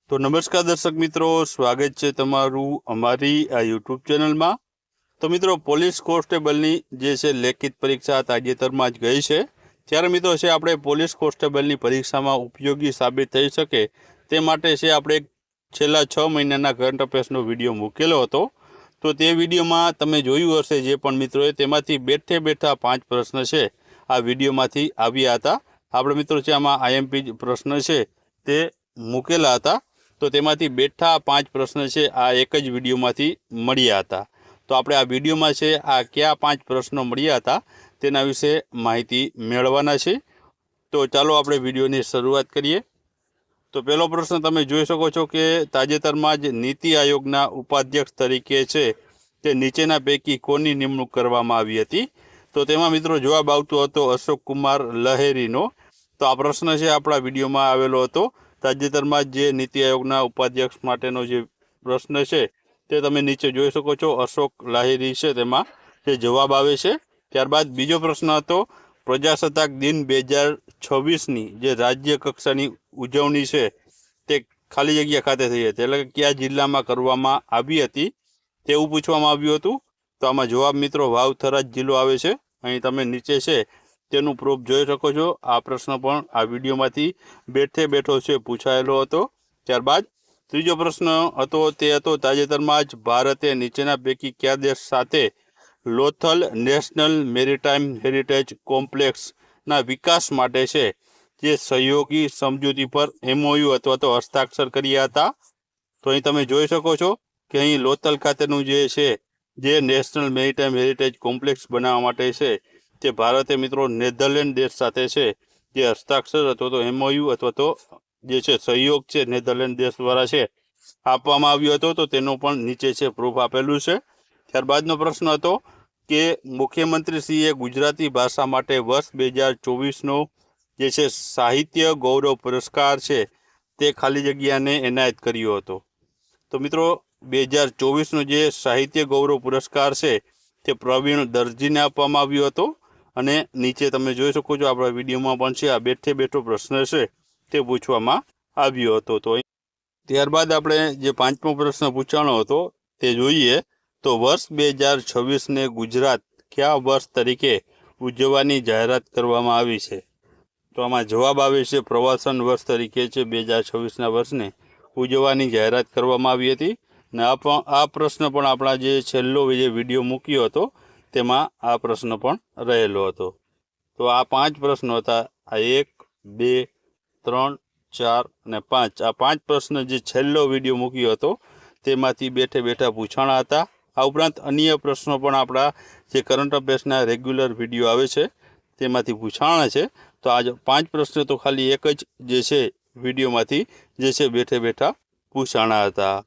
तो नमस्कार दर्शक मित्रों, स्वागत है तमारू अमारी आ यूट्यूब चैनल में। तो मित्रों, पोलीस कोन्स्टेबलनी जे छे लेखित परीक्षा ताजेतरमां ज गई है, त्यारे मित्रों छे आपणे पोलीस कोन्स्टेबलनी परीक्षामां उपयोगी साबित थई शके ते माटे छे आपणे छेल्ला 6 महीनाना करंट अफेर्सनो विडियो मूकेलो हतो। तो ते विडियोमां तमे जोयुं हशे जे पण मित्रोए तेमांथी बेठे बेठा 5 प्रश्न छे आ विडियोमांथी आव्या हता। आपणे मित्रों छे आमां आईएमपी प्रश्न छे ते मूकेला हता। तो तेमांथी बेठा 5 प्रश्न छे आ एक ज विडियोमांथी मळ्या हता। तो आपणे आ विडियोमां छे आ क्या 5 प्रश्नो मळ्या हता तेना विશે माहिती मेळववाना छे। तो चालो आपणे विडियोनी शरूआत करीए। तो पहेलो प्रश्न तमे जोई शको छो के ताजेतरमां ज नीति आयोगना उपाध्यक्ष तरीके छे ते नीचेना पैकी कोनी निमणूक करवामां आवी हती। तो तेमां मित्रों जवाब आवतो हतो अशोक कुमार लहेरीनो। तो आ प्रश्न छे आपणा विडियोमां आवेलो हतो। ताजेतरमां जे नीति आयोगना उपाध्यक्ष माटेनो जे प्रश्न छे ते तमे नीचे जोई शको छो, अशोक लाहिरी छे तेमां जे जवाब आवे छे। त्यारबाद बीजो प्रश्न हतो प्रजासत्ताक दिन 2026 नी जे राज्य कक्षानी उजवणी छे ते खाली जग्या खाते थई हती, એટલે કે કયા જિલ્લામાં કરવામાં આવી હતી તેવું પૂછવામાં આવ્યું હતું। તો આમાં જવાબ મિત્રો વાવ-થરાદ જિલ્લો આવે છે। અહીં તમે નીચે છે તેનું પ્રૂફ જોઈ શકો છો। આ પ્રશ્ન પણ આ વિડીયોમાંથી બેઠે બેઠો છે પૂછાયેલો હતો। ત્યારબાદ ત્રીજો પ્રશ્ન હતો તે હતો તાજેતરમાં જ ભારતે નીચેના પૈકી કયા દેશ સાથે લોથલ નેશનલ મેરીટાઈમ હેરિટેજ કોમ્પ્લેક્સના વિકાસ માટે છે જે સહયોગી સમજૂતી પર એમઓયુ અથવા તો હસ્તાક્ષર કર્યા હતા। તો અહીં તમે જોઈ શકો છો કે અહીં લોથલ ખાતેનું જે છે જે નેશનલ મેરીટાઈમ હેરિટેજ કોમ્પ્લેક્સ બનાવવા માટે છે તે ભારતે મિત્રો નેધરલેન્ડ દેશ સાથે છે જે હસ્તાક્ષર અથવા તો એમઓયુ અથવા તો જે છે સહયોગ છે નેધરલેન્ડ દેશ દ્વારા છે આપવામાં આવ્યો હતો। તો તેનો પણ નીચે છે પ્રૂફ આપેલું છે। ત્યારબાદનો પ્રશ્ન હતો કે મુખ્યમંત્રીશ્રીએ ગુજરાતી ભાષા માટે વર્ષ 2024નો જે છે સાહિત્ય ગૌરવ પુરસ્કાર છે તે ખાલી જગ્યાને એનાયત કર્યો હતો। તો મિત્રો 2024નો જે સાહિત્ય ગૌરવ પુરસ્કાર છે તે પ્રવીણ દરજીને આપવામાં આવ્યો હતો। અને નીચે તમે જોઈ શકો છો આપણા વિડીયોમાં પણ છે આ બેઠે બેઠો પ્રશ્ન છે તે પૂછવામાં આવ્યો હતો। તો ત્યારબાદ આપણે જે પાંચમો પ્રશ્ન પૂછવાનો હતો તે જોઈએ। તો વર્ષ 2026ને ગુજરાત કયા વર્ષ તરીકે ઉજવવાની જાહેરાત કરવામાં આવી છે? તો આમાં જવાબ આવે છે પ્રવાસન વર્ષ તરીકે છે 2026ના વર્ષને ઉજવવાની જાહેરાત કરવામાં આવી હતી। ને આ પ્રશ્ન પણ આપણા જે છેલ્લો જે વિડીયો મૂક્યો હતો તેમાં આ પ્રશ્ન પણ રહેલો હતો। તો આ 5 પ્રશ્નો હતા, આ 1, 2, 3, 4 અને 5 આ 5 પ્રશ્ન જે છેલ્લો વિડીયો મૂક્યો હતો તેમાંથી બેઠે બેઠા પૂછાણા હતા। આ ઉપરાંત અન્ય પ્રશ્નો પણ આપણા જે કરંટ અફેર્સના રેગ્યુલર વિડીયો આવે છે તેમાંથી પૂછાણા છે। તો આ 5 પ્રશ્નો તો ખાલી એક જ જે છે વિડીયોમાંથી જે છે બેઠે બેઠા પૂછાણા હતા।